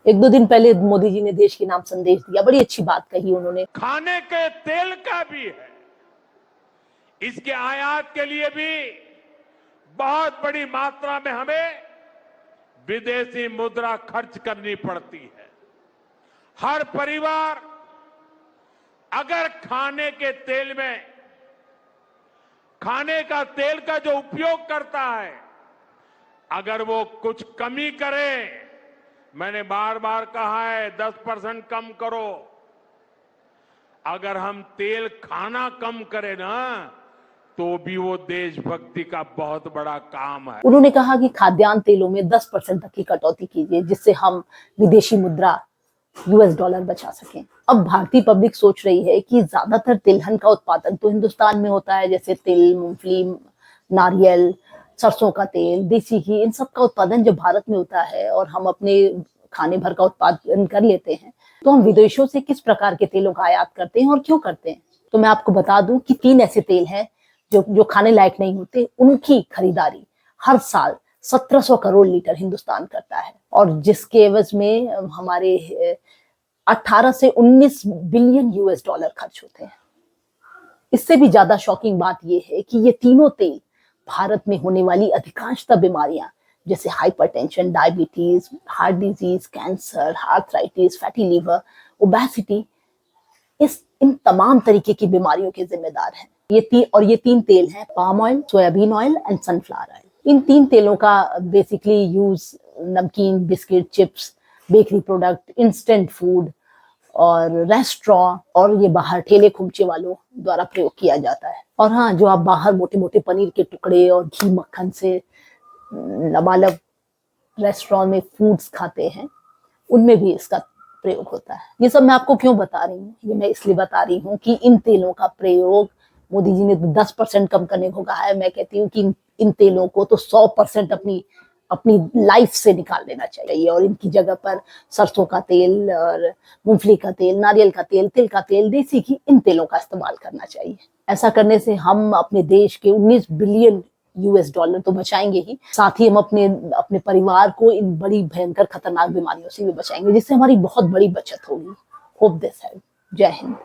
एक दो दिन पहले मोदी जी ने देश के नाम संदेश दिया, बड़ी अच्छी बात कही उन्होंने। खाने के तेल का भी है, इसके आयात के लिए भी बहुत बड़ी मात्रा में हमें विदेशी मुद्रा खर्च करनी पड़ती है। हर परिवार अगर खाने के तेल में खाने का तेल का जो उपयोग करता है, अगर वो कुछ कमी करे, मैंने बार बार कहा है 10% कम करो। अगर हम तेल खाना कम करें ना, तो भी वो देशभक्ति का बहुत बड़ा काम है। उन्होंने कहा कि खाद्यान्न तेलों में 10% तक की कटौती कीजिए, जिससे हम विदेशी मुद्रा यूएस डॉलर बचा सकें। अब भारतीय पब्लिक सोच रही है कि ज्यादातर तिलहन का उत्पादन तो हिंदुस्तान में होता है, जैसे तिल, मूंगफली, नारियल, सरसों का तेल, देसी घी, इन सब का उत्पादन जब भारत में होता है और हम अपने खाने भर का उत्पादन कर लेते हैं, तो हम विदेशों से किस प्रकार के तेलों का आयात करते हैं और क्यों करते हैं। तो मैं आपको बता दूं कि 3 ऐसे तेल हैं जो खाने लायक नहीं होते, उनकी खरीदारी हर साल 1700 करोड़ लीटर हिंदुस्तान करता है, और जिसके एवज में हमारे 18 से 19 बिलियन यूएस डॉलर खर्च होते हैं। इससे भी ज्यादा शॉकिंग बात यह है कि ये तीनों तेल भारत में होने वाली अधिकांशतः बीमारियां, जैसे hypertension, diabetes, heart disease, cancer, arthritis, fatty liver, obesity, इन तमाम तरीके की बीमारियों के जिम्मेदार हैं। ये 3 तेल हैं, palm oil, soybean oil and sunflower oil. इन 3 तेलों का बेसिकली यूज नमकीन, biscuit, chips, bakery product, instant food और रेस्टोरेंट और ये बाहर ठेले खुमचे वालों द्वारा प्रयोग किया जाता है। और हाँ, जो आप बाहर मोटे मोटे पनीर के टुकड़े और घी मक्खन से लबालब रेस्टोरेंट में फूड्स खाते हैं, उनमें भी इसका प्रयोग होता है। ये सब मैं आपको क्यों बता रही हूँ? ये मैं इसलिए बता रही हूँ कि इन तेलों का प्रयोग मोदी जी ने 10% कम करने को कहा है। मैं कहती हूँ कि इन तेलों को तो 100% अपनी लाइफ से निकाल देना चाहिए, और इनकी जगह पर सरसों का तेल और मूंगफली का तेल, नारियल का तेल, तिल का तेल, देसी घी, इन तेलों का इस्तेमाल करना चाहिए। ऐसा करने से हम अपने देश के 19 बिलियन यूएस डॉलर तो बचाएंगे ही, साथ ही हम अपने परिवार को इन बड़ी भयंकर खतरनाक बीमारियों से भी बचाएंगे, जिससे हमारी बहुत बड़ी बचत होगी। Hope this help. जय हिंद।